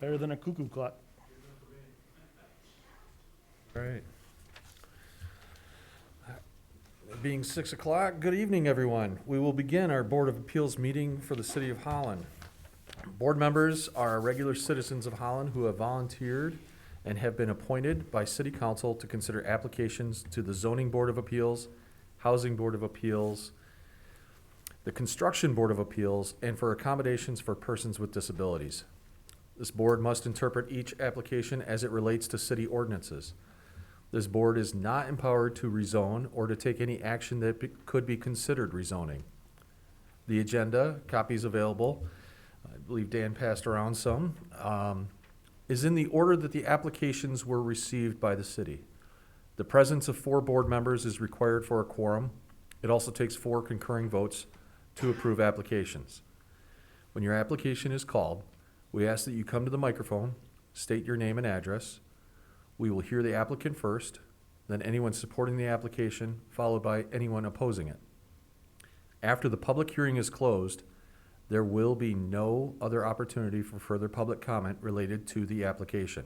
Better than a cuckoo clock. All right. Being 6 o'clock, good evening, everyone. We will begin our Board of Appeals meeting for the City of Holland. Board members are regular citizens of Holland who have volunteered and have been appointed by City Council to consider applications to the Zoning Board of Appeals, Housing Board of Appeals, the Construction Board of Appeals, and for accommodations for persons with disabilities. This board must interpret each application as it relates to city ordinances. This board is not empowered to rezone or to take any action that could be considered rezoning. The agenda, copies available, I believe Dan passed around some, is in the order that the applications were received by the city. The presence of 4 board members is required for a quorum. It also takes 4 concurring votes to approve applications. When your application is called, we ask that you come to the microphone, state your name and address. We will hear the applicant first, then anyone supporting the application, followed by anyone opposing it. After the public hearing is closed, there will be no other opportunity for further public comment related to the application.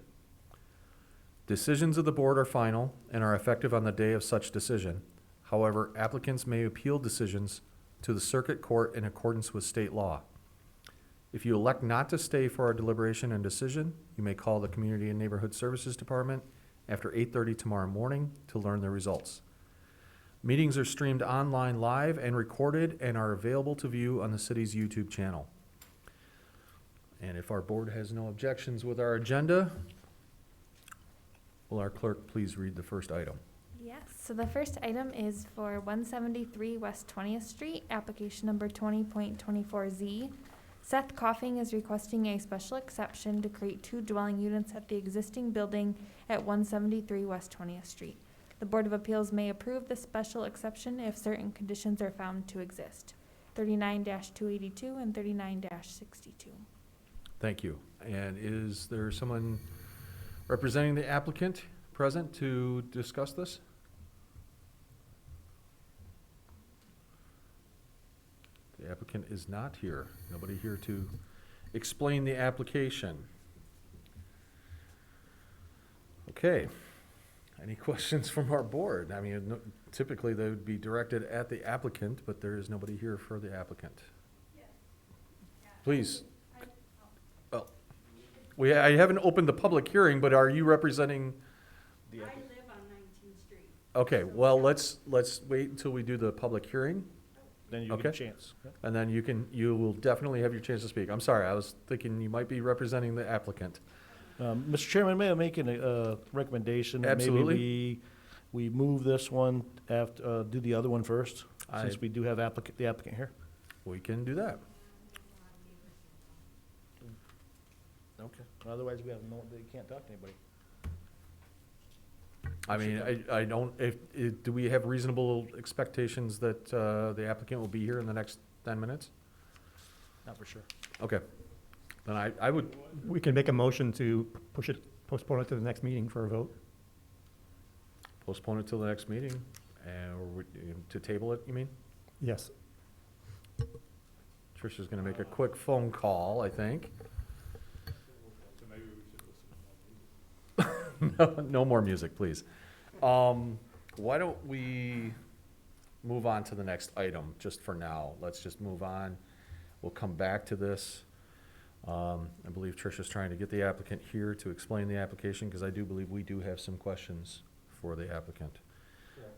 Decisions of the board are final and are effective on the day of such decision. However, applicants may appeal decisions to the circuit court in accordance with state law. If you elect not to stay for our deliberation and decision, you may call the Community and Neighborhood Services Department after 8:30 tomorrow morning to learn the results. Meetings are streamed online live and recorded and are available to view on the city's YouTube channel. And if our board has no objections with our agenda, will our clerk please read the first item? Yes, so the first item is for 173 West 20th Street, application number 20.24Z. Seth Coughing is requesting a special exception to create 2 dwelling units at the existing building at 173 West 20th Street. The Board of Appeals may approve the special exception if certain conditions are found to exist. 39-282 and 39-62. Thank you. And is there someone representing the applicant present to discuss this? The applicant is not here. Nobody here to explain the application. Okay. Any questions from our board? I mean, typically they would be directed at the applicant, but there is nobody here for the applicant. Please. Well, I haven't opened the public hearing, but are you representing the applicant? I live on 19th Street. Okay, well, let's wait until we do the public hearing, Then you get Okay. a chance. and then you will definitely have your chance to speak. I'm sorry, I was thinking you might be representing the applicant. Mr. Chairman, may I make a recommendation? that Absolutely. Maybe we move this one after, do the other one first, I- since we do have the applicant here. We can do that. Okay. Otherwise, we have they can't talk to anybody. I mean, I don't, do we have reasonable expectations that the applicant will be here in the next 10 minutes? Not for sure. Okay. Then I would, We can make a motion to postpone it to the next meeting for a vote. postpone it till the next meeting, or to table it, you mean? Yes. Tricia's gonna make a quick phone call, I think. No more music, please. Why don't we move on to the next item, just for now? Let's just move on. We'll come back to this. I believe Tricia's trying to get the applicant here to explain the application, because I do believe we do have some questions for the applicant.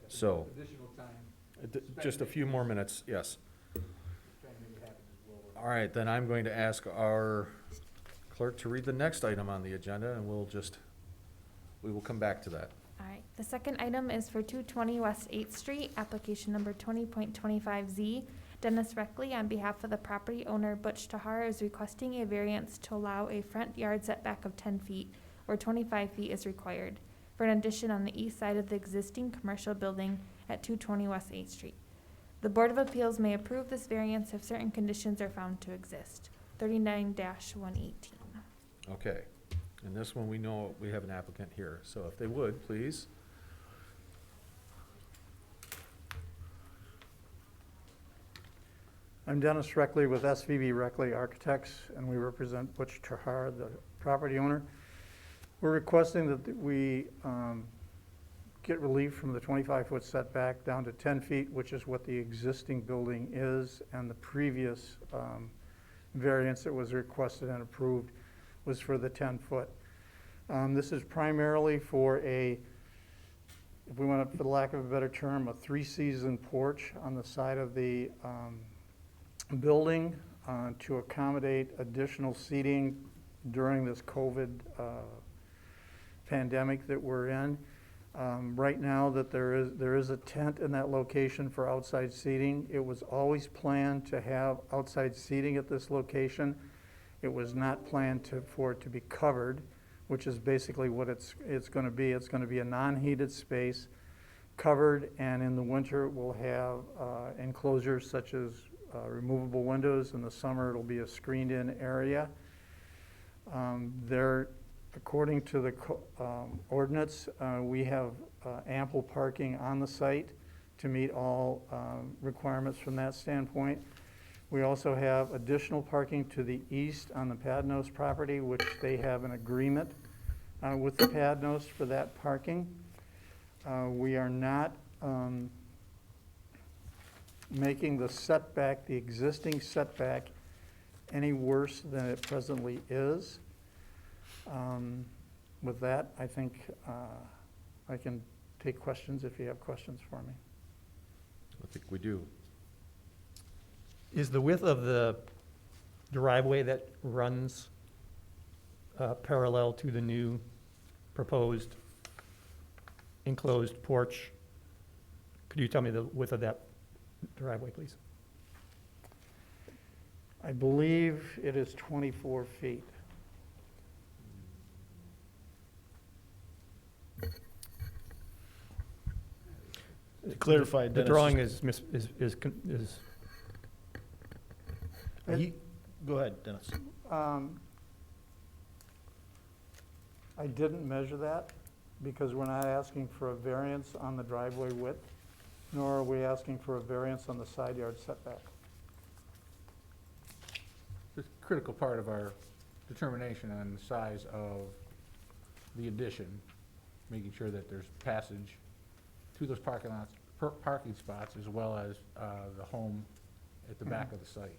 So, Additional time. just a few more minutes, yes. All right, then I'm going to ask our clerk to read the next item on the agenda, and we will come back to that. All right, the second item is for 220 West 8th Street, application number 20.25Z. Dennis Reckley, on behalf of the property owner Butch Tahar, is requesting a variance to allow a front yard setback of 10 feet, where 25 feet is required, for an addition on the east side of the existing commercial building at 220 West 8th Street. The Board of Appeals may approve this variance if certain conditions are found to exist. 39-118. Okay, and this one, we know we have an applicant here, so if they would, please. I'm Dennis Reckley with SVB Reckley Architects, and we represent Butch Tahar, the property owner. We're requesting that we get relief from the 25-foot setback down to 10 feet, which is what the existing building is, and the previous variance that was requested and approved was for the 10-foot. This is primarily for if we want to, for the lack of a better term, a three-season porch on the side of the building to accommodate additional seating during this COVID pandemic that we're in. Right now that there is a tent in that location for outside seating. It was always planned to have outside seating at this location. It was not planned for it to be covered, which is basically what it's going to be. It's going to be a non-heated space, covered, and in the winter it will have enclosures such as removable windows. In the summer it'll be a screened-in area. According to the ordinance, we have ample parking on the site to meet all requirements from that standpoint. We also have additional parking to the east on the Padnos property, which they have an agreement with the Padnos for that parking. We are not making the setback, the existing setback, any worse than it presently is. With that, I think I can take questions if you have questions for me. I think we do. Is the width of the driveway that runs parallel to the new proposed enclosed porch? Could you tell me the width of that driveway, please? I believe it is 24 feet. To clarify, The Dennis. drawing is Go ahead, Dennis. I didn't measure that because we're not asking for a variance on the driveway width, nor are we asking for a variance on the side yard setback. It's a critical part of our determination on the size of the addition, making sure that there's passage to those parking spots, as well as the home at the back of the site.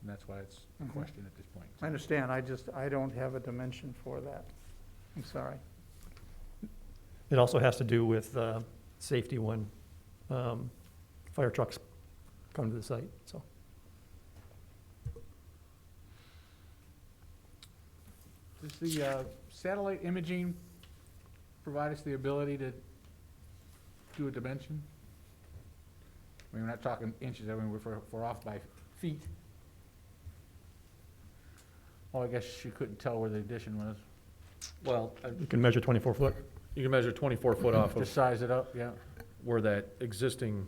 And that's why it's a question at this point. I understand, I don't have a dimension for that. I'm sorry. It also has to do with safety when fire trucks come to the site, so. Does the satellite imaging provide us the ability to do a dimension? I mean, we're not talking inches, I mean, we're off by feet. Well, I guess you couldn't tell where the addition was. Well, You can measure 24 foot. you can measure 24 foot off To of size it up, yeah. where that existing,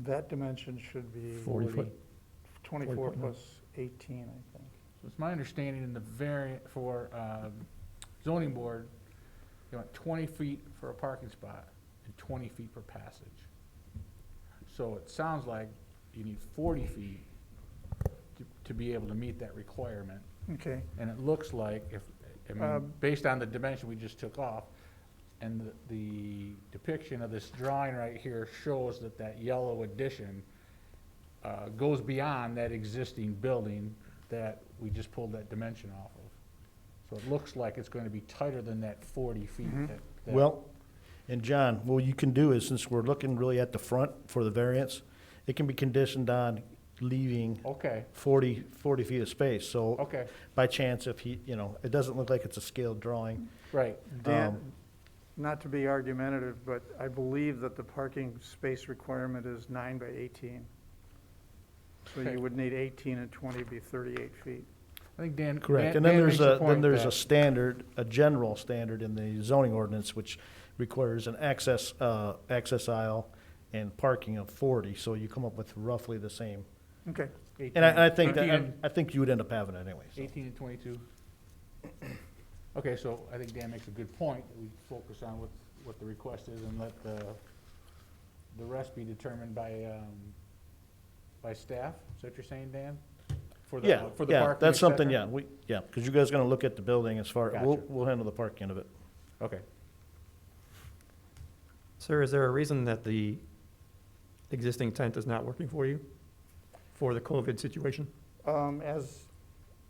That dimension should be 40 foot. 24 40 plus 18, I think. So it's my understanding in the variant for zoning board, you want 20 feet for a parking spot and 20 feet per passage. So it sounds like you need 40 feet to be able to meet that requirement. Okay, And it looks like based on the dimension we just took off, and the depiction of this drawing right here shows that that yellow addition goes beyond that existing building that we just pulled that dimension off of. So it looks like it's going to be tighter than that 40 feet. that- Well, and John, what you can do is, since we're looking really at the front for the variance, it can be conditioned on leaving Okay, 40 feet of space. So okay, by chance, if it doesn't look like it's a scaled drawing. right. Dan, not to be argumentative, but I believe that the parking space requirement is 9 by 18. So Okay. you would need 18 and 20 be 38 feet. I think Dan. Correct. Dan- And then Dan there's makes a, point that- standard, a general standard in the zoning ordinance, which requires an access aisle and parking of 40. So you come up with roughly the same. Okay, 18 And I think 18 that, and- I think you would end up having it anyway. so. 18 and 22. Okay, so I think Dan makes a good point, that we focus on what the request is and let the rest be determined by by staff? Is that what you're saying, Dan? For the Yeah, for the yeah, parking, that's et something, cetera? because you guys are gonna look at the building as far, Gotcha. we'll handle the parking end of it. Okay. Sir, is there a reason that the existing tent is not working for you for the COVID situation?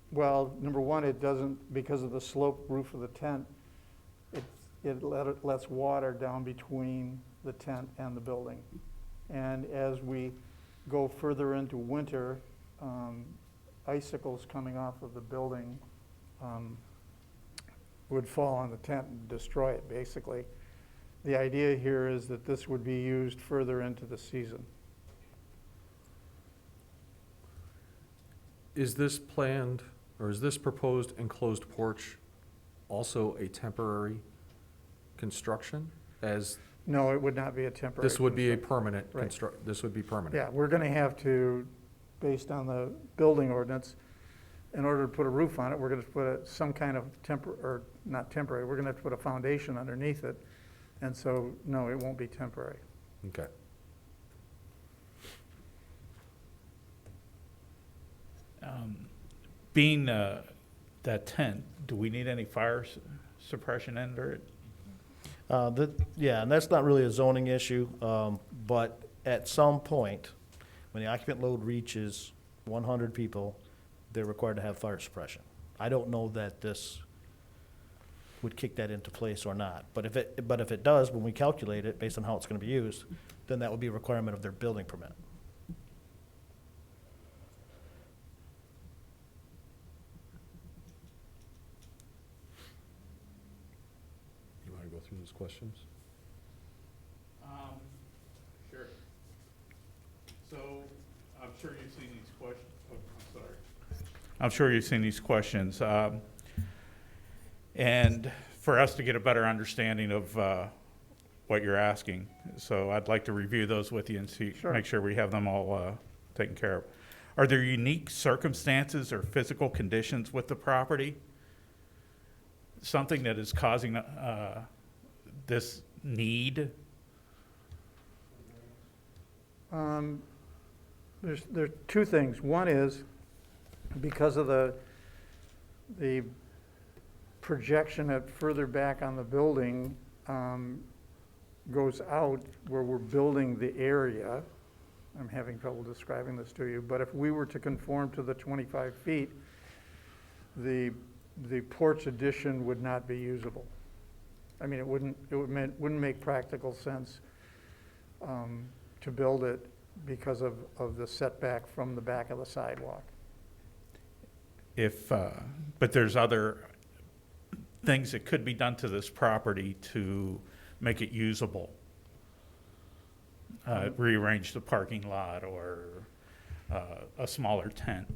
Well, number one, it doesn't, because of the slope roof of the tent, it lets water down between the tent and the building. And as we go further into winter, icicles coming off of the building would fall on the tent and destroy it, basically. The idea here is that this would be used further into the season. Is this planned, or is this proposed enclosed porch also a temporary construction? As No, it would not be a temporary. this would be a construction. permanent Right. this would be permanent? Yeah, we're gonna have to, based on the building ordinance, in order to put a roof on it, we're gonna put some kind of or not temporary, we're gonna have to put a foundation underneath it. And so, no, it won't be temporary. Okay. Being that tent, do we need any fire suppression under it? Yeah, and that's not really a zoning issue, but at some point, when the occupant load reaches 100 people, they're required to have fire suppression. I don't know that this would kick that into place or not, but if it does, when we calculate it, based on how it's gonna be used, then that would be a requirement of their building permit. You want to go through those questions? Sure. So, I'm sure you've seen these questions, I'm sorry. I'm sure you've seen these questions. And for us to get a better understanding of what you're asking, so I'd like to review those with you and see, Sure. make sure we have them all taken care of. Are there unique circumstances or physical conditions with the property? Something that is causing this need? There's two things. One is, because of the projection at further back on the building goes out where we're building the area. I'm having trouble describing this to you, but if we were to conform to the 25 feet, the porch addition would not be usable. I mean, it wouldn't make practical sense to build it because of the setback from the back of the sidewalk. But there's other things that could be done to this property to make it usable. Rearrange the parking lot or a smaller tent.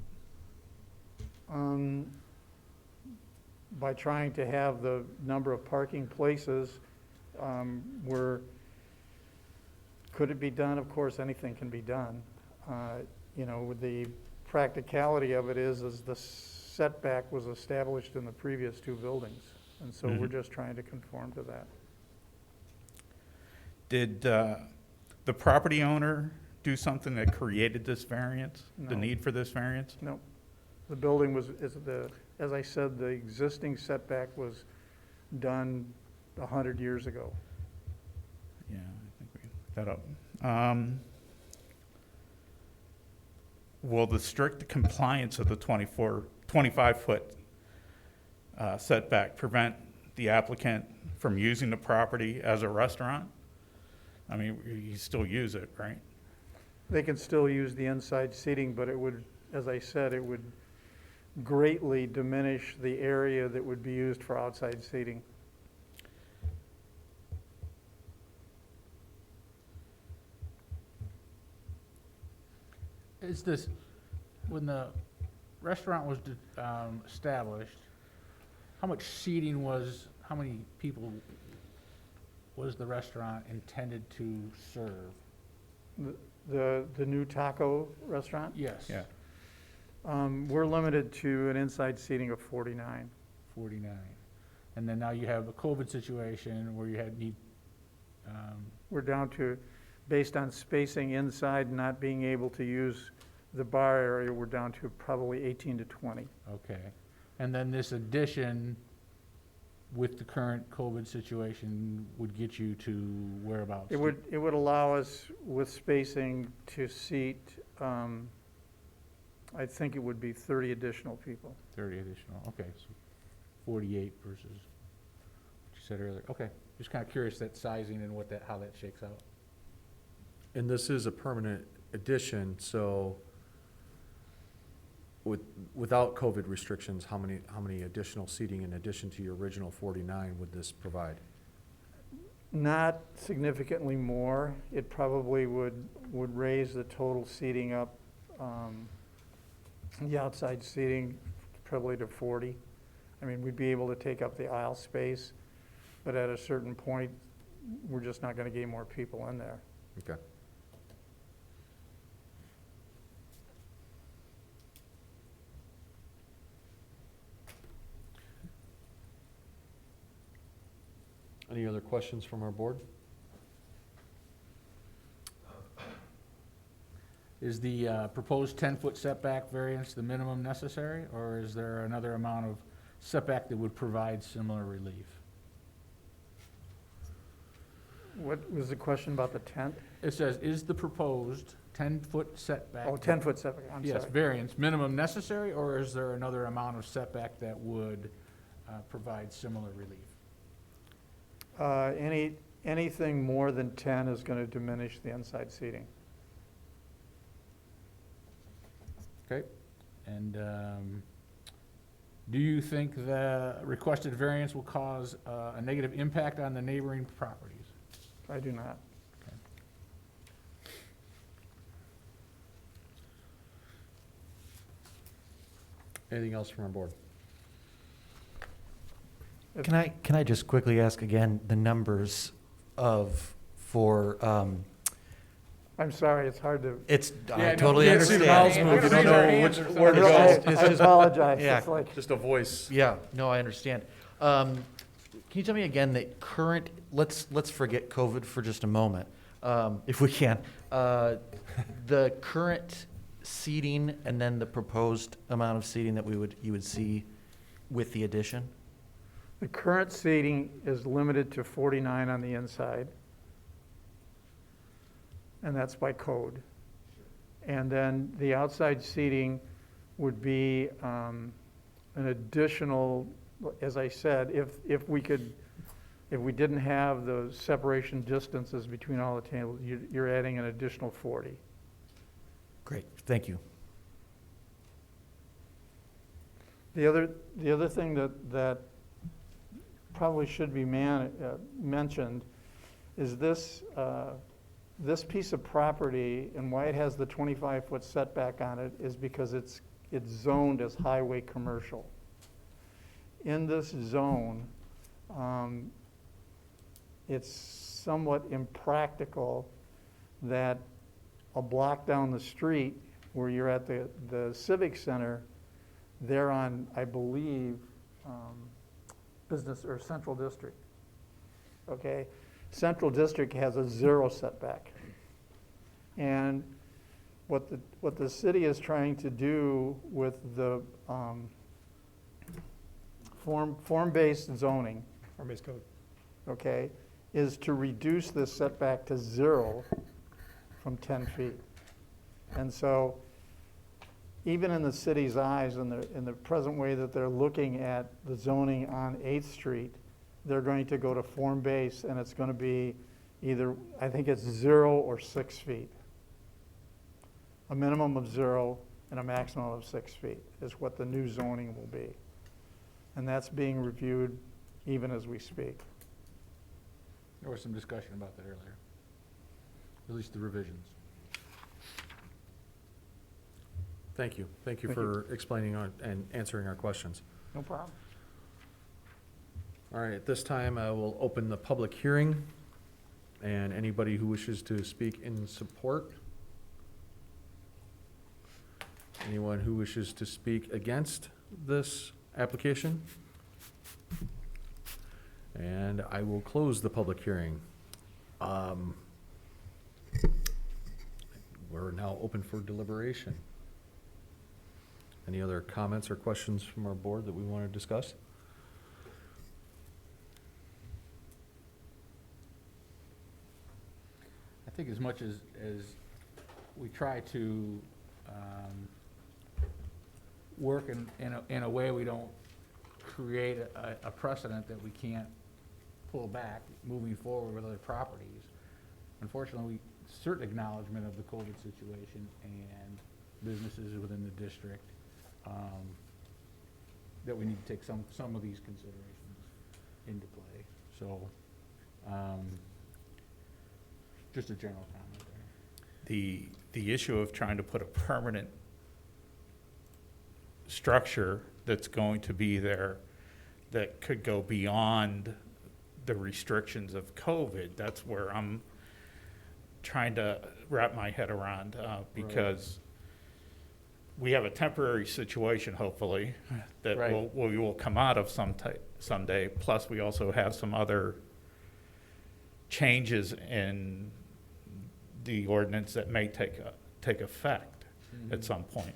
By trying to have the number of parking places, could it be done? Of course, anything can be done. With the practicality of it is the setback was established in the previous two buildings. And so we're just trying to conform to that. Did the property owner do something that created this variance, the No. need for this variance? No, the building as I said, the existing setback was done 100 years ago. Yeah, I think we looked that up. Will the strict compliance of the 25-foot setback prevent the applicant from using the property as a restaurant? I mean, you still use it, right? They can still use the inside seating, but it would, as I said, it would greatly diminish the area that would be used for outside seating. Is this, when the restaurant was established, how much seating how many people was the restaurant intended to serve? The new taco restaurant, Yes. Yeah, we're limited to an inside seating of 49. 49. And then now you have a COVID situation where you need, We're down to, based on spacing inside, not being able to use the bar area, we're down to probably 18 to 20. Okay. And then this addition with the current COVID situation would get you to whereabouts? It would allow us with spacing to seat, I think it would be 30 additional people. 30 additional, okay, so 48 versus what you said earlier. Okay, just kind of curious that sizing and how that shakes out. And this is a permanent addition, so without COVID restrictions, how many additional seating in addition to your original 49 would this provide? Not significantly more. It probably would raise the total seating up, the outside seating probably to 40. I mean, we'd be able to take up the aisle space, but at a certain point, we're just not going to get more people in there. Okay. Any other questions from our board? Is the proposed 10-foot setback variance the minimum necessary, or is there another amount of setback that would provide similar relief? What was the question about the tent? It says, is the proposed 10-foot setback? Oh, 10-foot setback, I'm Yes, sorry. variance, minimum necessary, or is there another amount of setback that would provide similar relief? Anything more than 10 is going to diminish the inside seating. Okay, and do you think the requested variance will cause a negative impact on the neighboring properties? I do not. Anything else from our board? Can I just quickly ask again the numbers for, I'm sorry, it's hard to. it's, Yeah, I no, totally you can't see the mouse understand. move, you don't know which, where to go. It's I just- apologize. yeah. It's like, Just a voice. Yeah, no, I understand. Can you tell me again the current, let's forget COVID for just a moment, if we can. The current seating and then the proposed amount of seating that you would see with the addition? the current seating is limited to 49 on the inside. And that's by code. And then the outside seating would be an additional, as I said, if we didn't have the separation distances between all the tables, you're adding an additional 40. Great, thank you. The other thing that probably should be mentioned is this piece of property, and why it has the 25-foot setback on it is because it's zoned as highway commercial. In this zone, it's somewhat impractical that a block down the street where you're at the Civic Center, they're on, I believe, business or Central District. Okay? Central District has a 0 setback. And what the city is trying to do with the form-based zoning, Form-based code. okay, is to reduce this setback to 0 from 10 feet. And so, even in the city's eyes, in the present way that they're looking at the zoning on 8th Street, they're going to go to form-based, and it's going to be either, I think it's 0 or 6 feet. A minimum of 0 and a maximum of 6 feet is what the new zoning will be. And that's being reviewed even as we speak. There was some discussion about that earlier, at least the revisions. Thank you. Thank you Thank for explaining and answering our questions. No problem. All right, at this time, I will open the public hearing, and anybody who wishes to speak in support. Anyone who wishes to speak against this application? And I will close the public hearing. We're now open for deliberation. Any other comments or questions from our board that we want to discuss? I think as much as we try to work in a way we don't create a precedent that we can't pull back moving forward with other properties. Unfortunately, certain acknowledgement of the COVID situation and businesses within the district, that we need to take some of these considerations into play. So, just a general comment there. The issue of trying to put a permanent structure that's going to be there that could go beyond the restrictions of COVID, that's where I'm trying to wrap my head around, because we have a temporary situation, hopefully, that Right. we will come out of someday. Plus, we also have some other changes in the ordinance that may take effect at some point.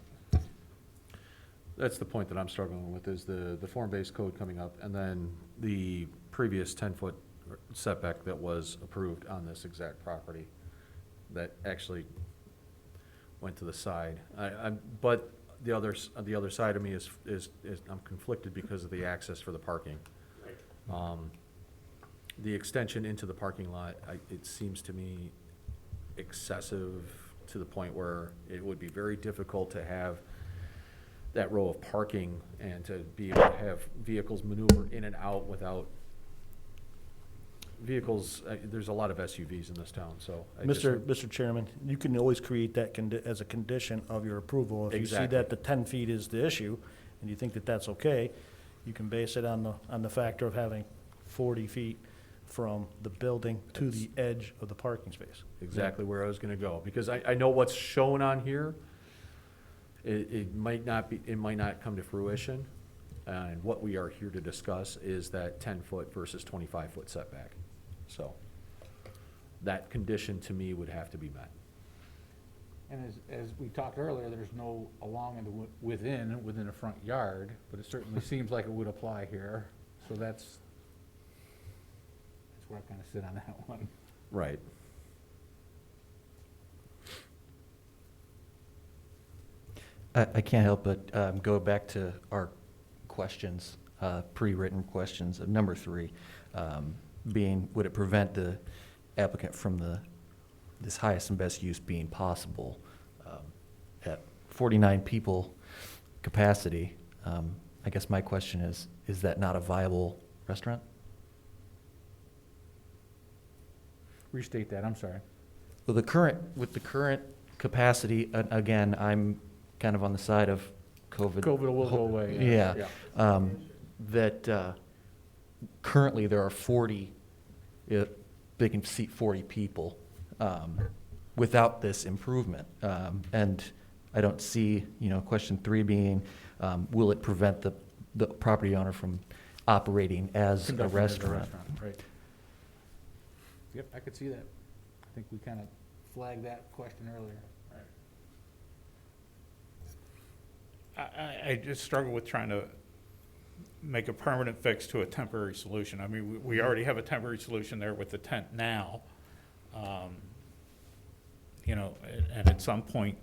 That's the point that I'm struggling with, is the form-based code coming up, and then the previous 10-foot setback that was approved on this exact property that actually went to the side. But the other side of me is I'm conflicted because of the access for the parking. The extension into the parking lot, it seems to me excessive to the point where it would be very difficult to have that row of parking and to be able to have vehicles maneuver in and out without vehicles. There's a lot of SUVs in this town, so. Mr. Chairman, you can always create that as a condition of your approval. If you see Exactly. that the 10 feet is the issue, and you think that that's okay, you can base it on the factor of having 40 feet from the building to the edge of the parking space. Exactly where I was gonna go, because I know what's shown on here. It might not come to fruition, and what we are here to discuss is that 10-foot versus 25-foot setback. So, that condition to me would have to be met. And as we talked earlier, there's no along and within a front yard, but it certainly seems like it would apply here. So that's where I kind of sit on that one. Right. I can't help but go back to our questions, pre-written questions of number 3, being, would it prevent the applicant from this highest and best use being possible? At 49 people capacity, I guess my question is that not a viable restaurant? Restate that, I'm sorry. Well, with the current capacity, again, I'm kind of on the side of COVID. COVID will go away. Yeah. That currently there are 40, they can seat 40 people without this improvement. And I don't see, question 3 being, will it prevent the property owner from operating as a Conducting as a restaurant? Right. Yep, I could see that. I think we kind of flagged that question earlier. I just struggle with trying to make a permanent fix to a temporary solution. I mean, we already have a temporary solution there with the tent now. And at some point,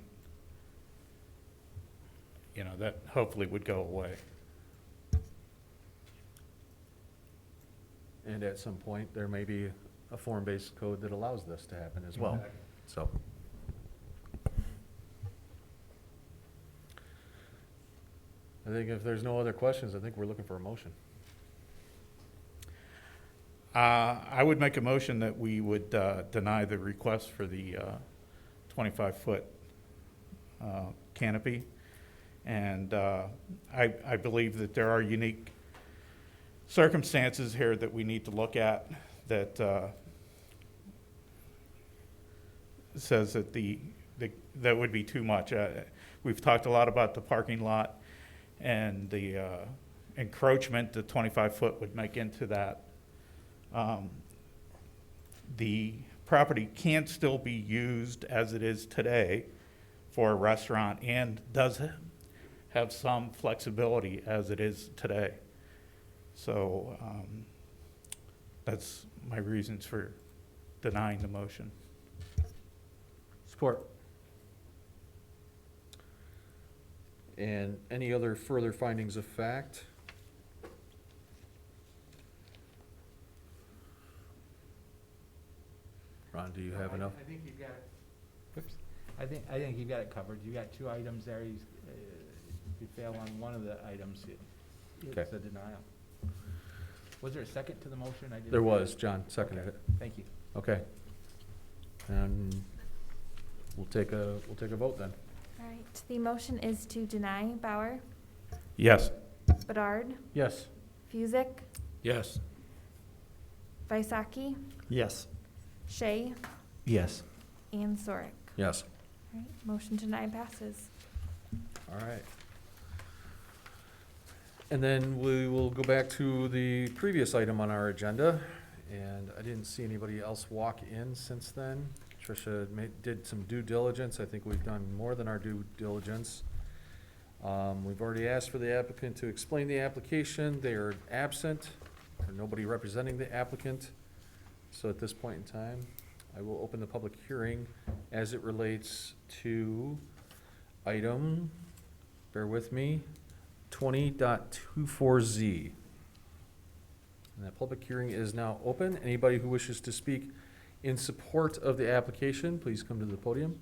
that hopefully would go away. And at some point, there may be a form-based code that allows this to happen as well. So. I think if there's no other questions, I think we're looking for a motion. I would make a motion that we would deny the request for the 25-foot canopy. And I believe that there are unique circumstances here that we need to look at that says that that would be too much. We've talked a lot about the parking lot and the encroachment the 25-foot would make into that. The property can still be used as it is today for a restaurant and does have some flexibility as it is today. So that's my reasons for denying the motion. Support. And any other further findings of fact? Ron, do you have enough? I think you've got it. Whoops. I think you've got it covered. You got two items there. If you fail on one of the items, it's Okay. a denial. Was there a second to the motion? I didn't. There was, John seconded it. Thank you. Okay. And we'll take a vote then. All right, the motion is to deny Bauer, Yes. Bedard, Yes. Fusick, Yes. Visaki, Yes. Shea, Yes. and Sorick. Yes. All right, motion to deny passes. All right. And then we will go back to the previous item on our agenda, and I didn't see anybody else walk in since then. Tricia did some due diligence. I think we've done more than our due diligence. We've already asked for the applicant to explain the application. They are absent, or nobody representing the applicant. So at this point in time, I will open the public hearing as it relates to item, bear with me, 20.24Z. And that public hearing is now open. Anybody who wishes to speak in support of the application, please come to the podium.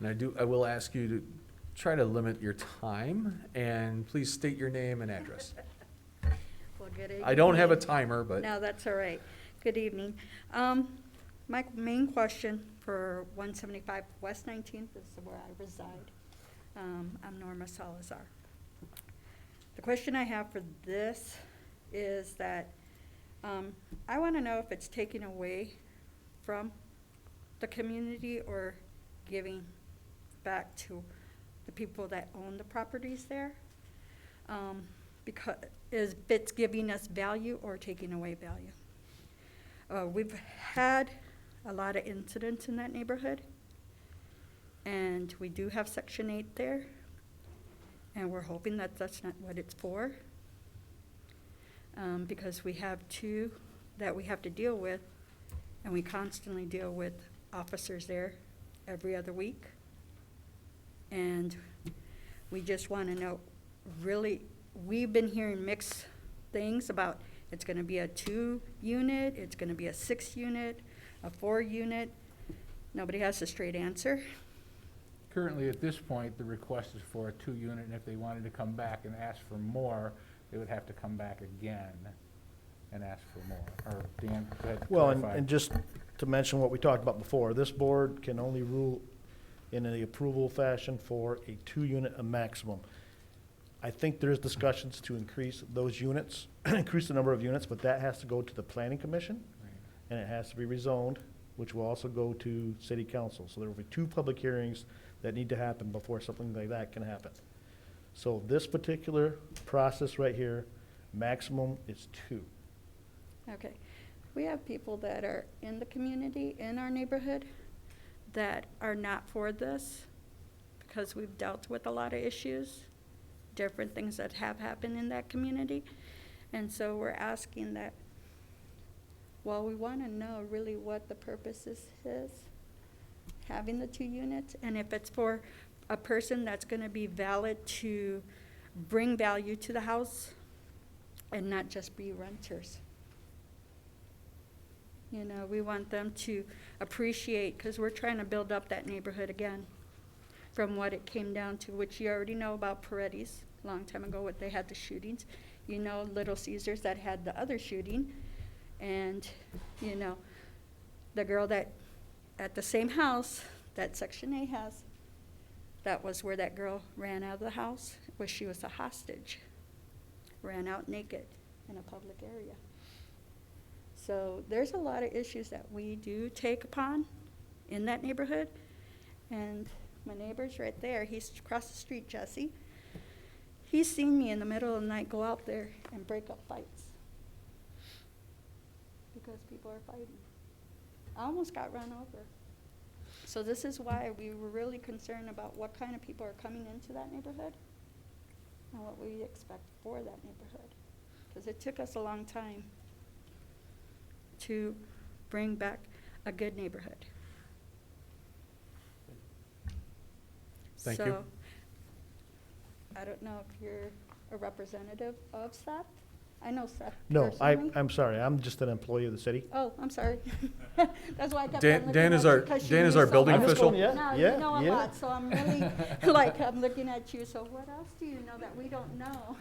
And I will ask you to try to limit your time, and please state your name and address. Well, good evening. I don't have a timer, but No, that's all right. Good evening. My main question for 175 West 19th is where I reside. I'm Norma Salazar. The question I have for this is that I want to know if it's taken away from the community or giving back to the people that own the properties there. Because if it's giving us value or taking away value. We've had a lot of incidents in that neighborhood, and we do have Section 8 there, and we're hoping that that's not what it's for, because we have two that we have to deal with, and we constantly deal with officers there every other week. And we just want to know, really, we've been hearing mixed things about it's going to be a 2-unit, it's going to be a 6-unit, a 4-unit. Nobody has a straight answer. Currently, at this point, the request is for a 2-unit, and if they wanted to come back and ask for more, they would have to come back again and ask for more. Or Dan, go ahead. Well, clarify. and just to mention what we talked about before, this board can only rule in the approval fashion for a 2-unit a maximum. I think there's discussions to increase those units, increase the number of units, but that has to go to the planning commission, and it has to be rezoned, which will also go to city council. So there will be 2 public hearings that need to happen before something like that can happen. So this particular process right here, maximum is 2. Okay. We have people that are in the community, in our neighborhood, that are not for this because we've dealt with a lot of issues, different things that have happened in that community. And so we're asking that, well, we want to know really what the purpose is having the 2 units, and if it's for a person that's going to be valid to bring value to the house and not just be renters. You know, we want them to appreciate, because we're trying to build up that neighborhood again from what it came down to, which you already know about Paredes, a long time ago, what they had the shootings. You know, Little Caesars that had the other shooting. And, you know, the girl that, at the same house that Section A has, that was where that girl ran out of the house, where she was a hostage, ran out naked in a public area. So there's a lot of issues that we do take upon in that neighborhood. And my neighbor's right there. He's across the street, Jesse. He's seen me in the middle of the night go out there and break up fights because people are fighting. I almost got run over. So this is why we were really concerned about what kind of people are coming into that neighborhood and what we expect for that neighborhood. Because it took us a long time to bring back a good neighborhood. Thank you. So, I don't know if you're a representative of Seth? I know Seth No, personally. I'm sorry, I'm just an employee of the city. Oh, I'm sorry. That's why I kept Dan- on looking Dan is at you, our- 'cause you Dan is knew our so building much. I'm just official? going, No, yeah, you know a yeah. lot, so I'm really, like, I'm looking at you, so what else do you know that we don't know?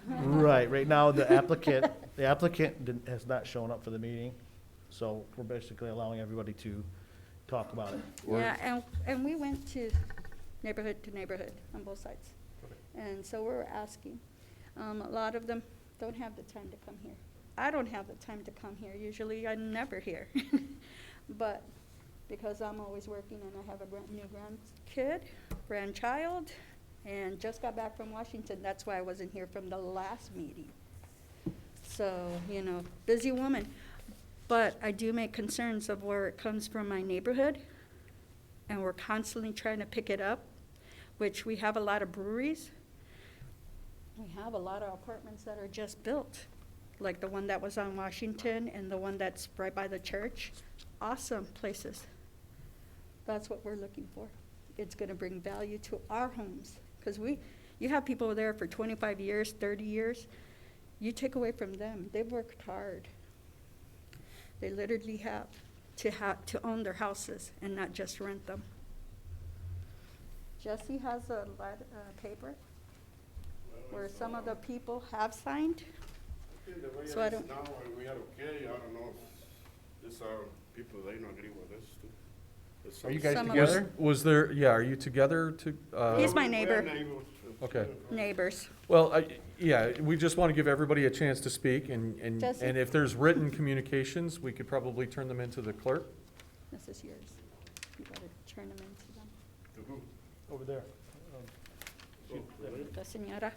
Right now, the applicant has not shown up for the meeting, so we're basically allowing everybody to talk about it. Yeah, and we went to neighborhood on both sides. And so we're asking, a lot of them don't have the time to come here. I don't have the time to come here, usually I'm never here. But because I'm always working and I have a new grandchild, and just got back from Washington, that's why I wasn't here from the last meeting. So, busy woman. But I do make concerns of where it comes from my neighborhood, and we're constantly trying to pick it up, which we have a lot of breweries. We have a lot of apartments that are just built, like the one that was on Washington and the one that's right by the church. Awesome places. That's what we're looking for. It's gonna bring value to our homes, because you have people there for 25 years, 30 years. You take away from them, they've worked hard. They literally have to own their houses and not just rent them. Jesse has a paper where some of the people have signed. The way So I it is don't- now, we are okay, I don't know, if these are people, they don't agree with this too. There's Are you some- guys Some of together? Was there, yeah, are you together to? He's my We are neighbor. neighbors. Okay. Neighbors. Well, yeah, we just want to give everybody a chance to speak, and Jesse? if there's written communications, we could probably turn them into the clerk. This is yours. You gotta turn them into them. To who? Over there. Oh, really? The señora.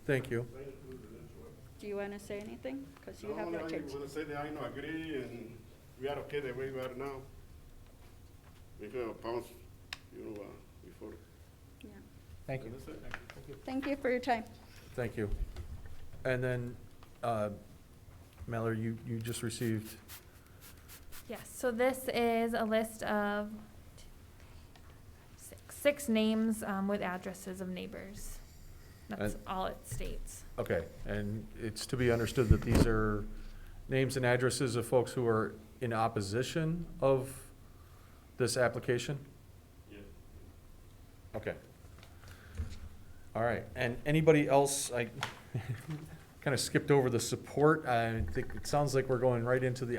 Thank you. Do you wanna say anything? Because you No, have I your just church. wanna say that I don't agree, and we are okay the way we are now. We could bounce, before. Yeah. Thank you. That's it. Thank you for your time. Thank you. And then, Mallory, you just received, Yes, so this is a list of six names with addresses of neighbors. That's all it states. okay, and it's to be understood that these are names and addresses of folks who are in opposition of this application? Yeah. Okay. All right, and anybody else, I kind of skipped over the support. I think it sounds like we're going right into the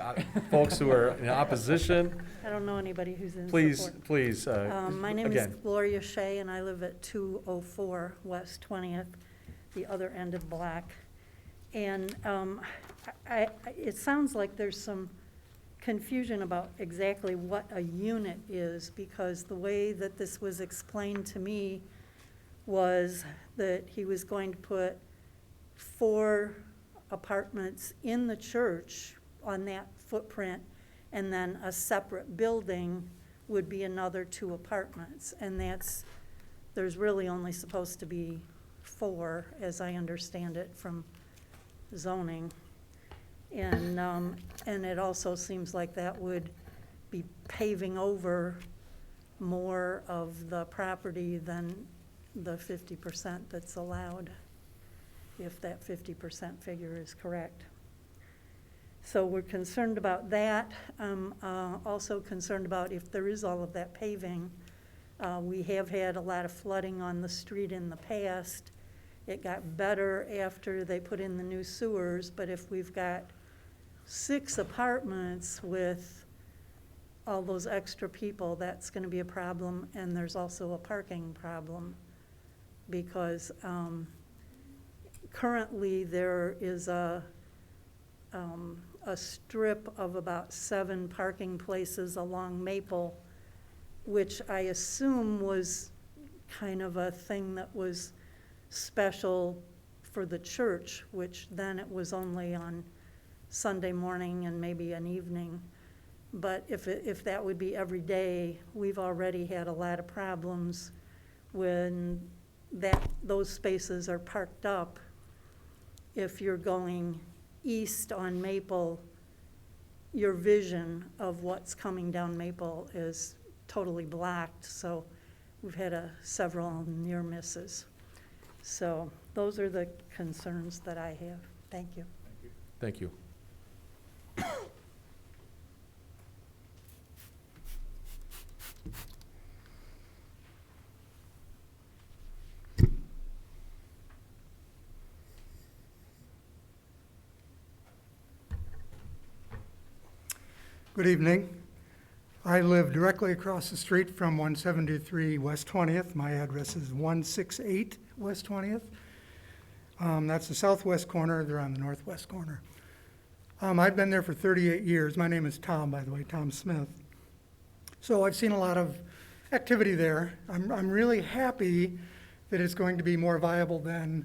folks who are in opposition. I don't know anybody who's in Please, support. please, My name is again, Gloria Shea, and I live at 204 West 20th, the other end of Black. And it sounds like there's some confusion about exactly what a unit is, because the way that this was explained to me was that he was going to put 4 apartments in the church on that footprint, and then a separate building would be another 2 apartments. And there's really only supposed to be 4, as I understand it from zoning. And it also seems like that would be paving over more of the property than the 50% that's allowed, if that 50% figure is correct. So we're concerned about that. Also concerned about if there is all of that paving. We have had a lot of flooding on the street in the past. It got better after they put in the new sewers, but if we've got 6 apartments with all those extra people, that's gonna be a problem. And there's also a parking problem, because currently there is a strip of about 7 parking places along Maple, which I assume was kind of a thing that was special for the church, which then it was only on Sunday morning and maybe an evening. But if that would be every day, we've already had a lot of problems when those spaces are parked up. If you're going east on Maple, your vision of what's coming down Maple is totally blocked. So we've had several near misses. So those are the concerns that I have. Thank you. Thank you. Good evening. I live directly across the street from 173 West 20th. My address is 168 West 20th. That's the southwest corner. They're on the northwest corner. I've been there for 38 years. My name is Tom, by the way, Tom Smith. So I've seen a lot of activity there. I'm really happy that it's going to be more viable than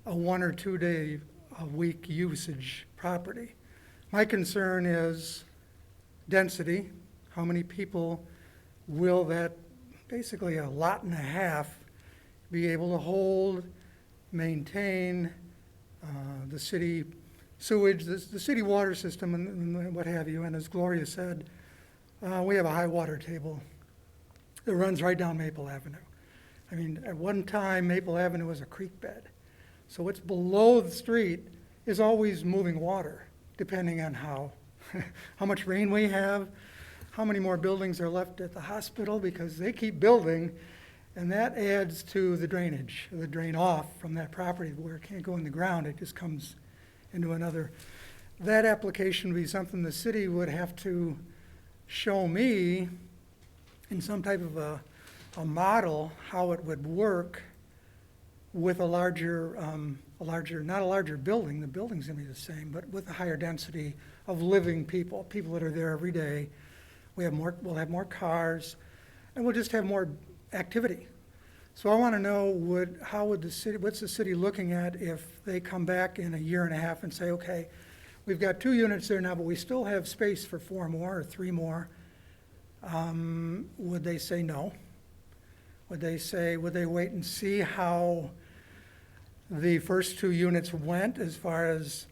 a 1 or 2 day a week usage property. My concern is density. How many people will that, basically a lot and a half, be able to hold, maintain, the city sewage, the city water system and what have you. And as Gloria said, we have a high water table that runs right down Maple Avenue. I mean, at one time, Maple Avenue was a creek bed. So what's below the street is always moving water, depending on how much rain we have, how many more buildings are left at the hospital, because they keep building, and that adds to the drainage, the drain off from that property where it can't go in the ground, it just comes into another. That application would be something the city would have to show me in some type of a model how it would work with a larger, not a larger building, the building's gonna be the same, but with a higher density of living people that are there every day. We'll have more cars, and we'll just have more activity. So I wanna know what's the city looking at if they come back in a year and a half and say, okay, we've got 2 units there now, but we still have space for 4 more or 3 more. Would they say no? Would they wait and see how the first 2 units went as far as,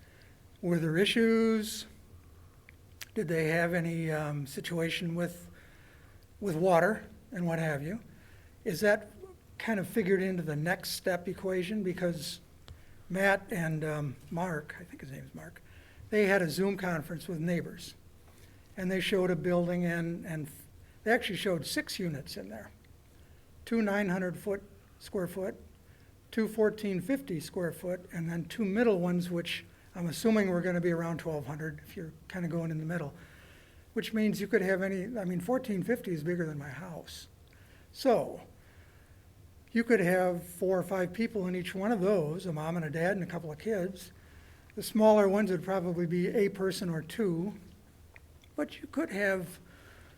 were there issues? Did they have any situation with water and what have you? Is that kind of figured into the next step equation? Because Matt and Mark, I think his name is Mark, they had a Zoom conference with neighbors. And they showed a building and they actually showed 6 units in there. 2 square foot, 2 1450 square foot, and then 2 middle ones, which I'm assuming we're gonna be around 1,200 if you're kind of going in the middle, which means you could have 1450 is bigger than my house. So you could have 4 or 5 people in each one of those, a mom and a dad and a couple of kids. The smaller ones would probably be a person or 2, but you could have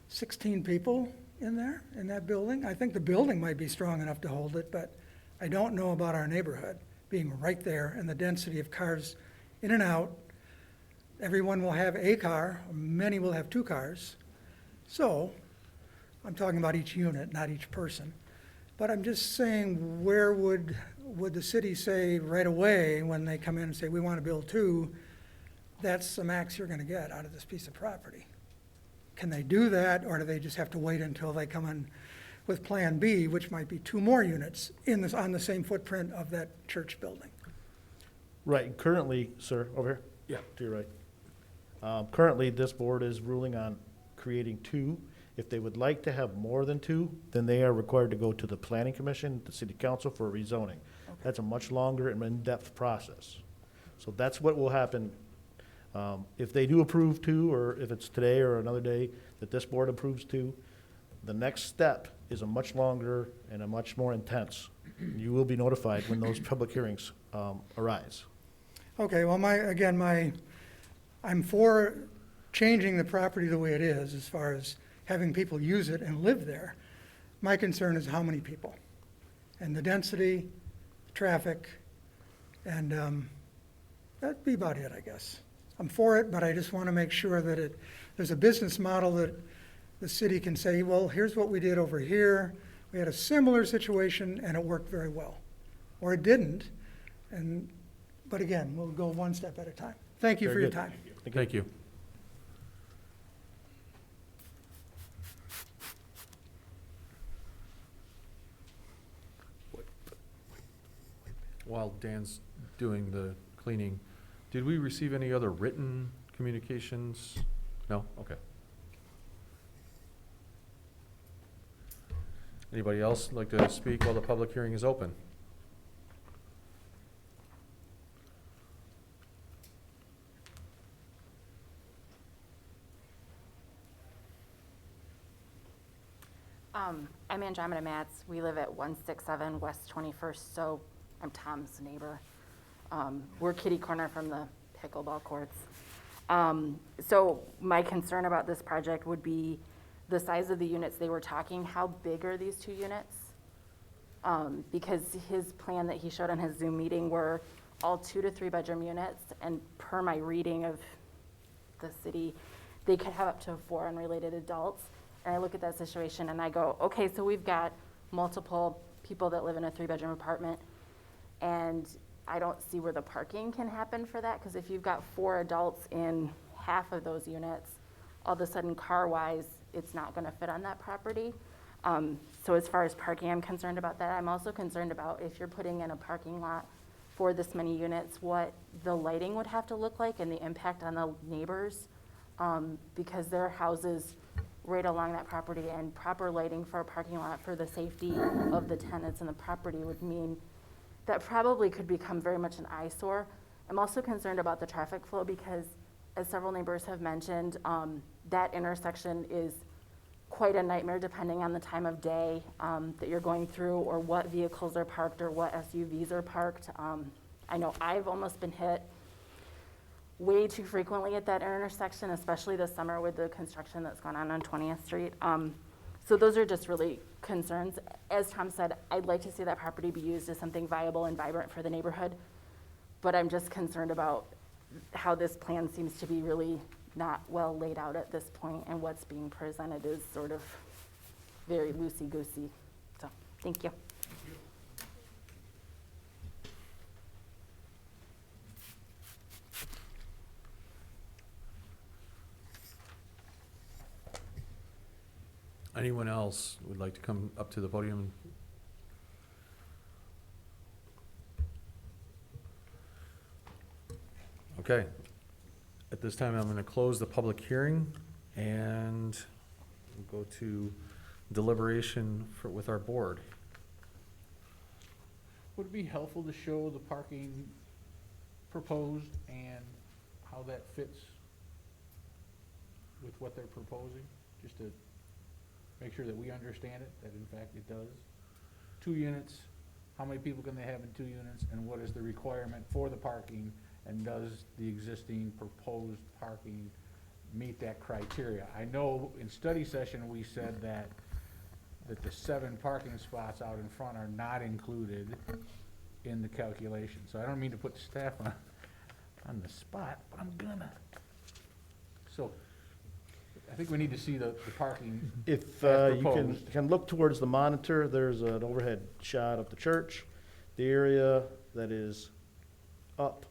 16 people in there, in that building. I think the building might be strong enough to hold it, but I don't know about our neighborhood being right there and the density of cars in and out. Everyone will have a car, many will have 2 cars. So, I'm talking about each unit, not each person. But I'm just saying, where would the city say right away when they come in and say, we want to build 2, that's the max you're gonna get out of this piece of property? Can they do that, or do they just have to wait until they come in with Plan B, which might be 2 more units on the same footprint of that church building? Right, currently, sir, over here. Yeah. To your right. Currently, this board is ruling on creating 2. If they would like to have more than 2, then they are required to go to the planning commission, the city council for rezoning. That's a much longer and in-depth process. So that's what will happen. If they do approve 2, or if it's today or another day that this board approves 2, the next step is a much longer and a much more intense. You will be notified when those public hearings arise. Okay, well, I'm for changing the property the way it is as far as having people use it and live there. My concern is how many people and the density, traffic, and that'd be about it, I guess. I'm for it, but I just want to make sure that there's a business model that the city can say, well, here's what we did over here. We had a similar situation and it worked very well. Or it didn't. But again, we'll go one step at a time. Thank you for Very your good. time. Thank you. While Dan's doing the cleaning, did we receive any other written communications? No? Okay. Anybody else like to speak while the public hearing is open? I'm Andromeda Matz. We live at 167 West 21st, so I'm Tom's neighbor. We're kitty corner from the pickleball courts. So my concern about this project would be the size of the units they were talking. How big are these 2 units? Because his plan that he showed on his Zoom meeting were all 2 to 3 bedroom units, and per my reading of the city, they could have up to 4 unrelated adults. And I look at that situation and I go, okay, so we've got multiple people that live in a 3-bedroom apartment, and I don't see where the parking can happen for that, because if you've got 4 adults in half of those units, all of a sudden car-wise, it's not gonna fit on that property. So as far as parking, I'm concerned about that. I'm also concerned about if you're putting in a parking lot for this many units, what the lighting would have to look like and the impact on the neighbors, because their houses right along that property, and proper lighting for a parking lot for the safety of the tenants in the property would mean that probably could become very much an eyesore. I'm also concerned about the traffic flow because, as several neighbors have mentioned, that intersection is quite a nightmare depending on the time of day that you're going through, or what vehicles are parked, or what SUVs are parked. I know I've almost been hit way too frequently at that intersection, especially this summer with the construction that's gone on 20th Street. So those are just really concerns. As Tom said, I'd like to see that property be used as something viable and vibrant for the neighborhood, but I'm just concerned about how this plan seems to be really not well laid out at this point, and what's being presented is sort of very loosey-goosey. So, thank you. Anyone else would like to come up to the podium? Okay. At this time, I'm going to close the public hearing and we'll go to deliberation with our board. Would it be helpful to show the parking proposed and how that fits with what they're proposing? Just to make sure that we understand it, that in fact it does. 2 units, how many people can they have in 2 units, and what is the requirement for the parking, and does the existing proposed parking meet that criteria? I know in study session we said that the 7 parking spots out in front are not included in the calculation. So I don't mean to put staff on the spot, but I'm gonna. So I think we need to see the parking If as you proposed. can look towards the monitor, there's an overhead shot of the church. The area that is up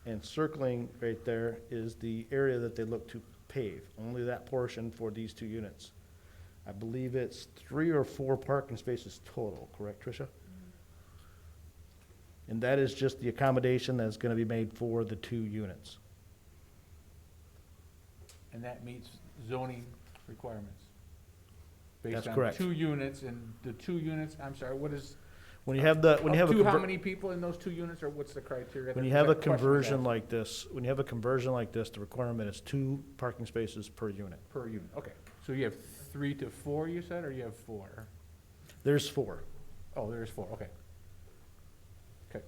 and circling right there is the area that they look to pave, only that portion for these 2 units. I believe it's 3 or 4 parking spaces total, correct, Tricia? And that is just the accommodation that's gonna be made for the 2 units. And that meets zoning requirements? That's Based on correct. 2 units, and the 2 units, I'm sorry, what is? When you have the, when you have Up a to how conver- many people in those 2 units, or what's the criteria? when you Is have that a question conversion asked? like this, the requirement is 2 parking spaces per unit. Per unit, okay. So you have 3 to 4, you said, or you have 4? There's 4. Oh, there's 4, okay. Okay.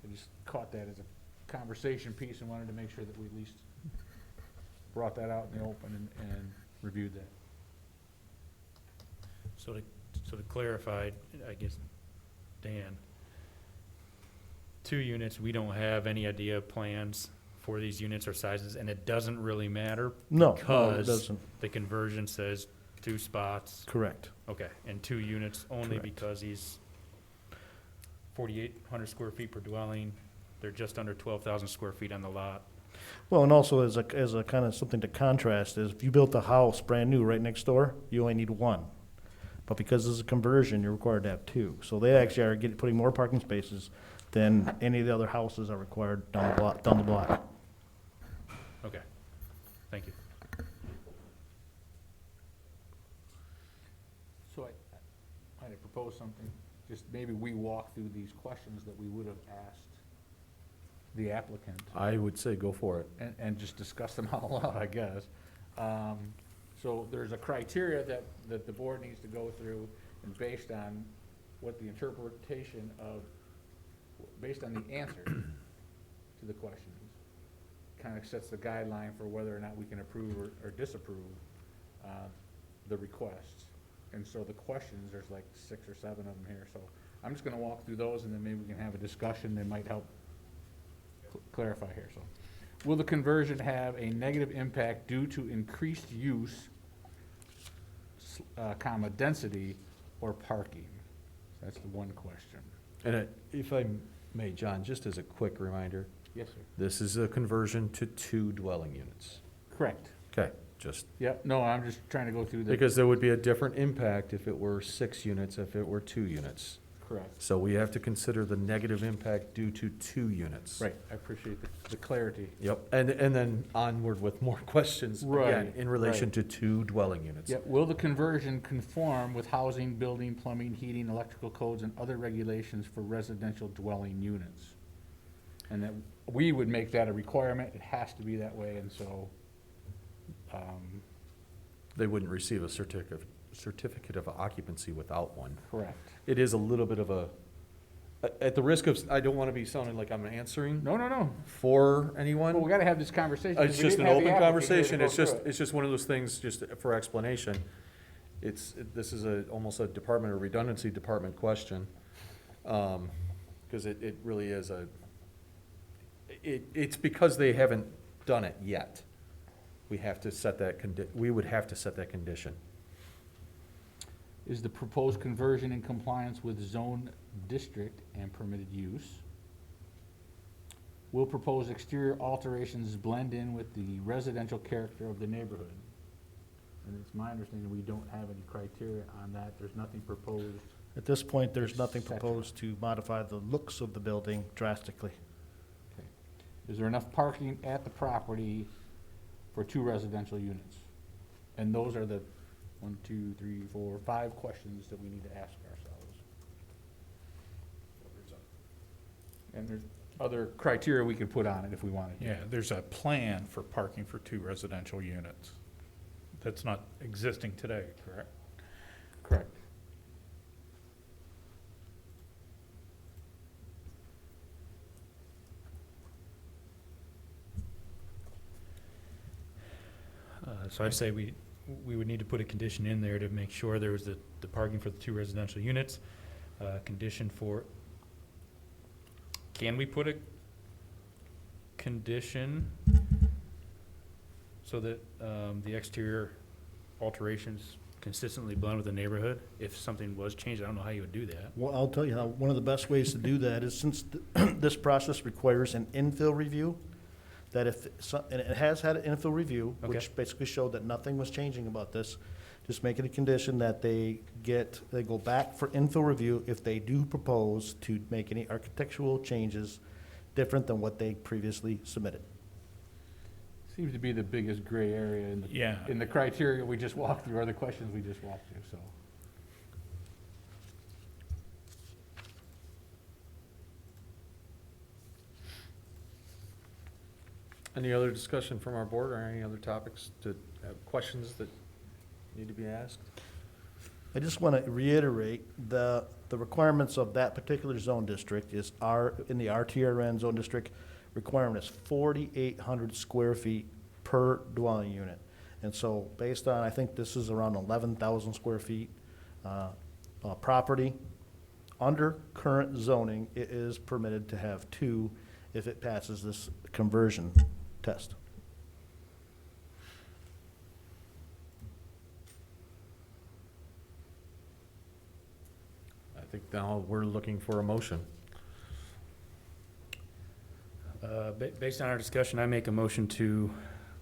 I just caught that as a conversation piece and wanted to make sure that we at least brought that out in the open and reviewed that. So to clarify, I guess, Dan, 2 units, we don't have any idea of plans for these units or sizes, and it doesn't really matter? No, it Because doesn't. the conversion says 2 spots, Correct. okay, and 2 units only Correct. because he's 4,800 square feet per dwelling. They're just under 12,000 square feet on the lot. Well, and also as a kind of something to contrast is if you built a house brand new right next door, you only need 1. But because this is a conversion, you're required to have 2. So they actually are putting more parking spaces than any of the other houses are required down the block. Okay, thank you. So I might have proposed something, just maybe we walk through these questions that we would have asked the applicant I would say go for it. and just discuss them all out, I guess. So there's a criteria that the board needs to go through, and based on what the interpretation of, based on the answer to the questions, kind of sets the guideline for whether or not we can approve or disapprove the requests. And so the questions, there's like 6 or 7 of them here, so I'm just gonna walk through those, and then maybe we can have a discussion that might help clarify here. So, will the conversion have a negative impact due to increased use, comma, density, or parking? That's the one question. And if I may, John, just as a quick reminder, Yes, sir. this is a conversion to 2 dwelling units. Correct. Okay, just, Yep, no, I'm just trying to go through the. because there would be a different impact if it were 6 units, if it were 2 units. Correct. So we have to consider the negative impact due to 2 units. Right, I appreciate the clarity. Yep, and then onward with more questions, again, Right, in relation right. to 2 dwelling units. Yep, will the conversion conform with housing, building, plumbing, heating, electrical codes, and other regulations for residential dwelling units? And that we would make that a requirement, it has to be that way, and so, They wouldn't receive a certificate of occupancy without one. correct. It is a little bit of a, at the risk of, I don't want to be sounding like I'm answering No. for anyone. Well, we gotta have this conversation. It's 'cause we just an didn't have the open applicant here to conversation, go it's through it. just one of those things, just for explanation. This is almost a department or redundancy department question. Because it really is it's because they haven't done it yet. We have to set that we would have to set that condition. Is the proposed conversion in compliance with zone district and permitted use? Will proposed exterior alterations blend in with the residential character of the neighborhood? And it's my understanding we don't have any criteria on that. There's nothing proposed. At this point, there's nothing Section. proposed to modify the looks of the building drastically. Okay. Is there enough parking at the property for 2 residential units? And those are the 1, 2, 3, 4, 5 questions that we need to ask ourselves. And there's other criteria we could put on it if we wanted to. Yeah, there's a plan for parking for 2 residential units. That's not existing today, correct? Correct. So I'd say we would need to put a condition in there to make sure there was the parking for the 2 residential units. Condition for, can we put a condition so that the exterior alterations consistently blend with the neighborhood? If something was changed, I don't know how you would do that. Well, I'll tell you how, one of the best ways to do that is since this process requires an infill review, that and it has had an infill review, Okay. which basically showed that nothing was changing about this, just make it a condition that they go back for infill review if they do propose to make any architectural changes different than what they previously submitted. Seems to be the biggest gray area Yeah. in the criteria we just walked through, or the questions we just walked through, so. Any other discussion from our board or any other topics questions that need to be asked? I just want to reiterate, the requirements of that particular zone district is in the RTRN zone district, requirement is 4,800 square feet per dwelling unit. And so based on, I think this is around 11,000 square feet property, under current zoning, it is permitted to have 2 if it passes this conversion test. I think now we're looking for a motion. Based on our discussion, I make a motion to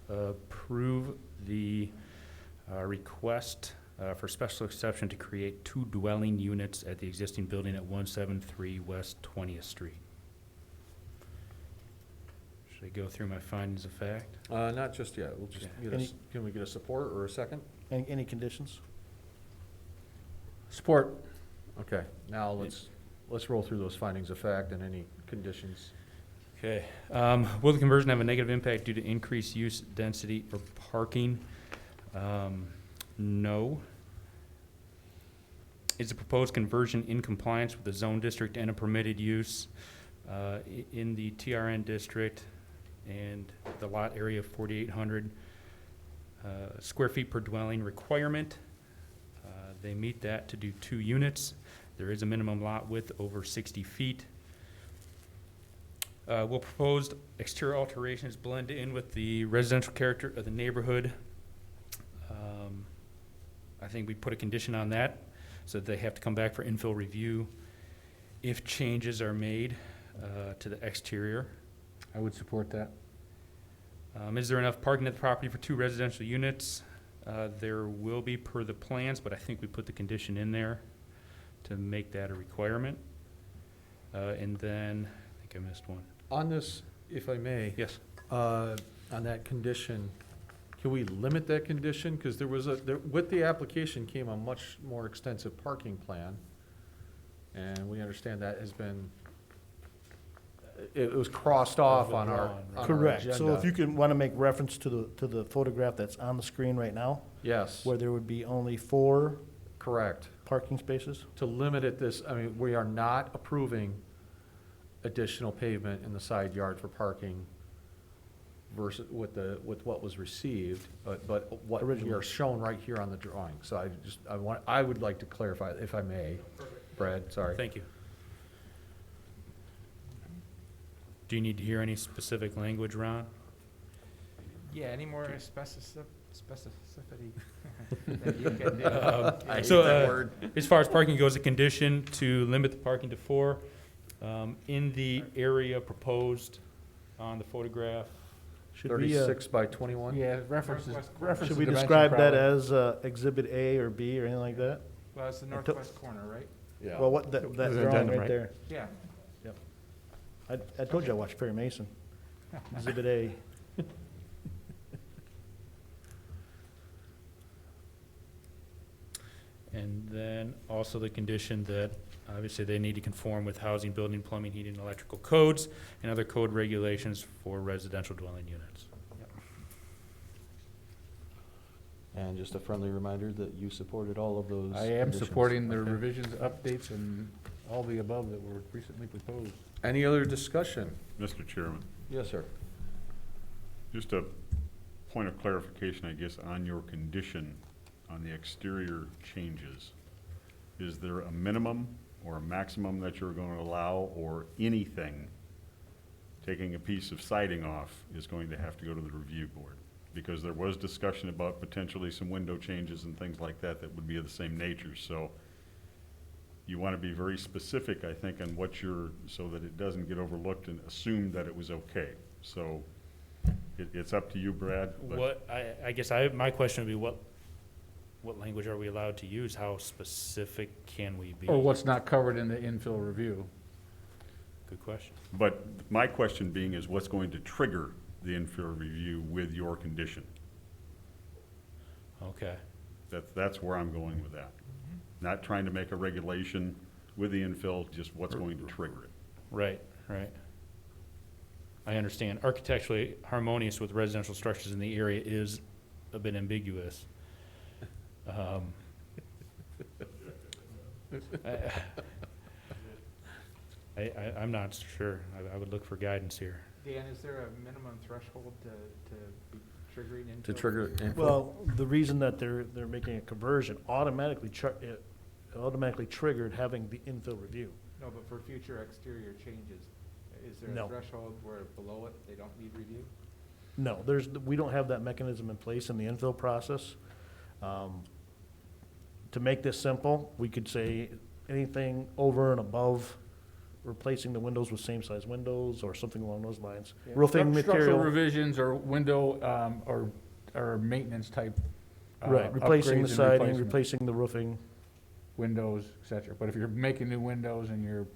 approve the request for special exception to create 2 dwelling units at the existing building at 173 West 20th Street. Should I go through my findings of fact? Not just yet. We'll just Okay. get a, can we get a support or a second? Any conditions? Support. Okay, now let's roll through those findings of fact and any conditions. Okay. Will the conversion have a negative impact due to increased use, density, or parking? No. Is the proposed conversion in compliance with the zone district and a permitted use in the TRN district and the lot area of 4,800 square feet per dwelling requirement? They meet that to do 2 units. There is a minimum lot width over 60 feet. Will proposed exterior alterations blend in with the residential character of the neighborhood? I think we put a condition on that, so that they have to come back for infill review if changes are made to the exterior. I would support that. Is there enough parking at the property for 2 residential units? There will be per the plans, but I think we put the condition in there to make that a requirement. And then, I think I missed one. On this, if I may. Yes. On that condition, can we limit that condition? Because there was with the application came a much more extensive parking plan. And we understand that has been, it was crossed off on our Correct. So agenda. if you can, want to make reference to the photograph that's on the screen right now, Yes, where there would be only 4 correct. parking spaces? To limit it this, I mean, we are not approving additional pavement in the side yard for parking versus with what was received, but what we Originally. are shown right here on the drawing. So I would like to clarify, if I may. Brad, sorry. Thank you. Do you need to hear any specific language, Ron? Yeah, any more specificity that you can do? I hate So, that word. as far as parking goes, a condition to limit the parking to 4 in the area proposed on the photograph. Should we, 36 by 21? Yeah, references. should we describe that as Exhibit A or B or anything like that? Well, it's the northwest northwest corner, right? Yeah. Well, what, that There's that an drawing addendum, right right? there. Yeah. I told you I watched Perry Mason. Exhibit A. And then also the condition that obviously they need to conform with housing, building, plumbing, heating, and electrical codes and other code regulations for residential dwelling units. And just a friendly reminder that you supported all of those I am conditions. supporting the Okay. revisions, updates, and all the above that were recently proposed. Any other discussion? Mr. Chairman, Yes, sir. just a point of clarification, I guess, on your condition on the exterior changes. Is there a minimum or a maximum that you're going to allow, or anything taking a piece of siding off is going to have to go to the review board? Because there was discussion about potentially some window changes and things like that that would be of the same nature, so you want to be very specific, I think, on what you're, so that it doesn't get overlooked and assumed that it was okay. So it's up to you, Brad. but- What, I guess my question would be what language are we allowed to use? How specific can we be? Or what's not covered in the infill review. Good question. But my question being is what's going to trigger the infill review with your condition? Okay. That's where I'm going with that. Not trying to make a regulation with the infill, just what's going to trigger it. Right. I understand. Architecturally harmonious with residential structures in the area is a bit ambiguous. I'm not sure. I would look for guidance here. Dan, is there a minimum threshold to be triggering infill? To trigger info? Well, the reason that they're making a conversion automatically triggered having the infill review. No, but for future exterior changes, is there No. a threshold where below it, they don't need review? No, we don't have that mechanism in place in the infill process. To make this simple, we could say anything over and above replacing the windows with same-size windows or something along those lines. Roofing Structural material, revisions or window, or maintenance type. right, replacing the upgrades and siding, replacement. replacing the roofing. Windows, et cetera. But if you're making new windows and you're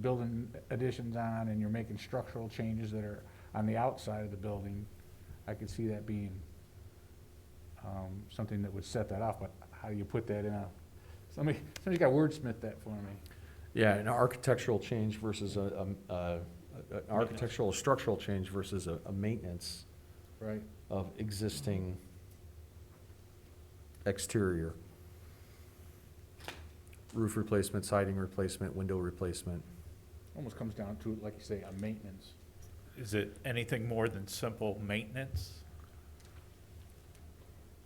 building additions on and you're making structural changes that are on the outside of the building, I could see that being, something that would set that off, but how do you put that in somebody's got wordsmith that for me. Yeah, an architectural change versus an architectural or structural change versus a maintenance Right. of existing exterior. Roof replacement, siding replacement, window replacement. Almost comes down to, like you say, a maintenance. Is it anything more than simple maintenance?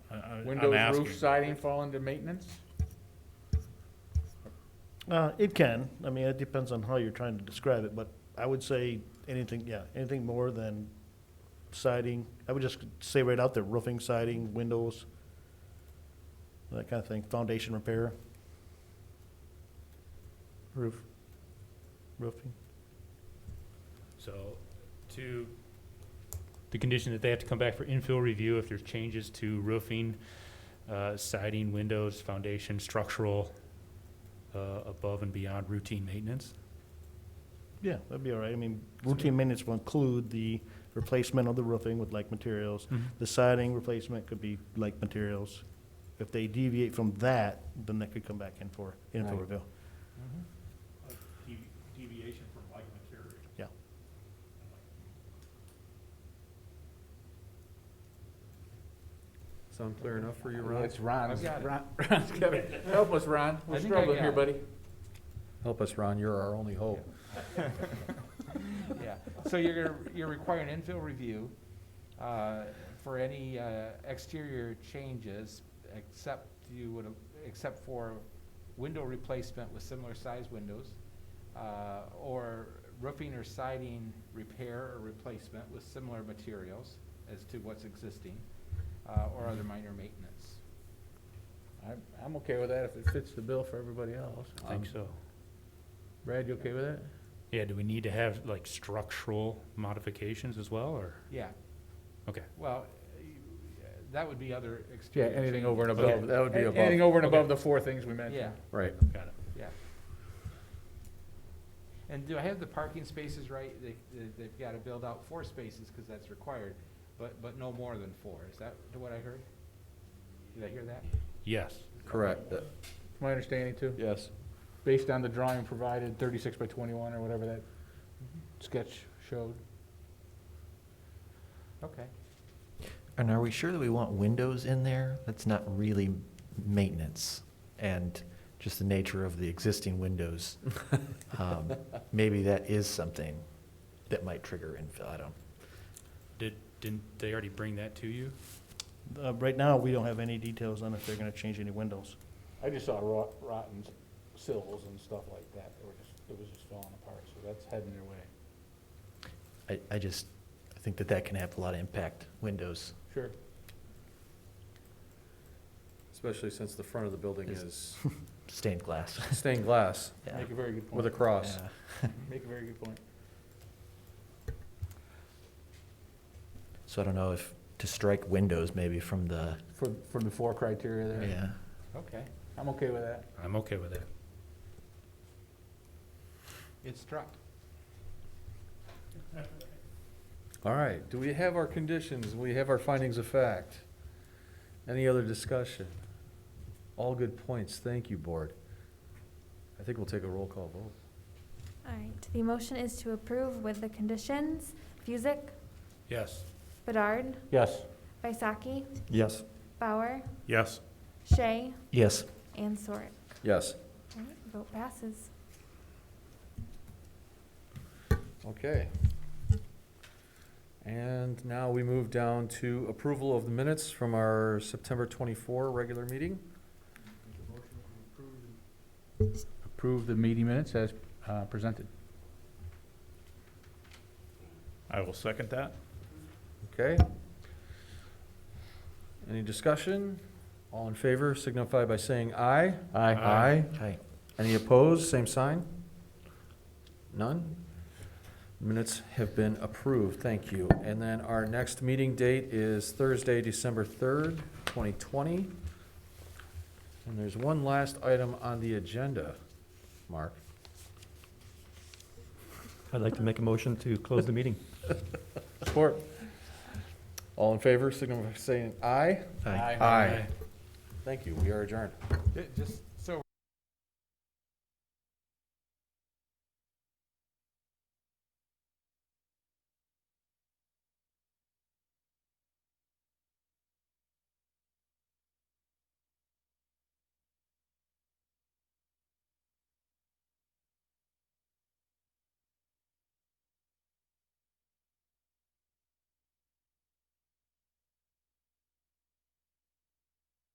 I'm Windows, asking. roof, siding fall into maintenance? It can, I mean, it depends on how you're trying to describe it, but I would say anything more than siding. I would just say right out there, roofing, siding, windows, that kind of thing, foundation repair. Roofing. So, the condition that they have to come back for infill review if there's changes to roofing, siding, windows, foundation, structural, above and beyond routine maintenance. Yeah, that'd be all right. I mean, routine maintenance will include the replacement of the roofing with like materials. The siding replacement could be like materials. If they deviate from that, then that could come back in for infill Right. review. Deviation from like material. Yeah. Sound clear enough for you, Ron? It's Ron. I've got it. Ron's got it. Help us, Ron. We're I think I struggling got here, it. buddy. Help us, Ron, you're our only hope. Yeah, so you're requiring infill review for any exterior changes, except for window replacement with similar size windows, or roofing or siding repair or replacement with similar materials as to what's existing, or other minor maintenance. I'm okay with that if it fits the bill for everybody else. I think so. Brad, you okay with that? Yeah, do we need to have like structural modifications as well, or? Yeah, Okay. well, that would be other Yeah, exterior. anything over and changes. above. That would be above. Anything over and Okay. above the four things we Yeah, mentioned. Right. Got it. yeah. And do I have the parking spaces right? They've got to build out 4 spaces because that's required, but no more than 4. Is that what I heard? Did I hear that? Yes. Correct. My understanding too, Yes. based on the drawing provided, 36 by 21 or whatever that sketch showed. Okay. And are we sure that we want windows in there? That's not really maintenance, and just the nature of the existing windows. Maybe that is something that might trigger infill, I don't. Didn't they already bring that to you? Right now, we don't have any details on if they're gonna change any windows. I just saw rotten sills and stuff like that. It was just falling apart, so that's heading their way. I think that can have a lot of impact, windows. Sure. Especially since the front of the building Is- is Stained glass. stained glass Yeah. Make a very good point. with a cross. Yeah. Make a very good point. So I don't know if to strike windows maybe from the, For the 4 criteria there. yeah. Okay. I'm okay with that. I'm okay with that. It's struck. All right, do we have our conditions? We have our findings of fact? Any other discussion? All good points, thank you, board. I think we'll take a roll call vote. All right, the motion is to approve with the conditions. Fusick, Yes. Bedard, Yes. Visaki, Yes. Bauer, Yes. Shea, Yes. and Sorick. Yes, All right, vote passes. okay. And now we move down to approval of the minutes from our September 24 regular meeting. Approve the meeting minutes as presented. I will second that. Okay. Any discussion? All in favor signify by saying aye. Aye. Aye. Aye. Any opposed, same sign? None? Minutes have been approved, thank you. And then our next meeting date is Thursday, December 3rd, 2020. And there's one last item on the agenda, Mark. I'd like to make a motion to close the meeting. Support. All in favor, signify by saying aye. Aye. Aye. Thank you, we are adjourned. Just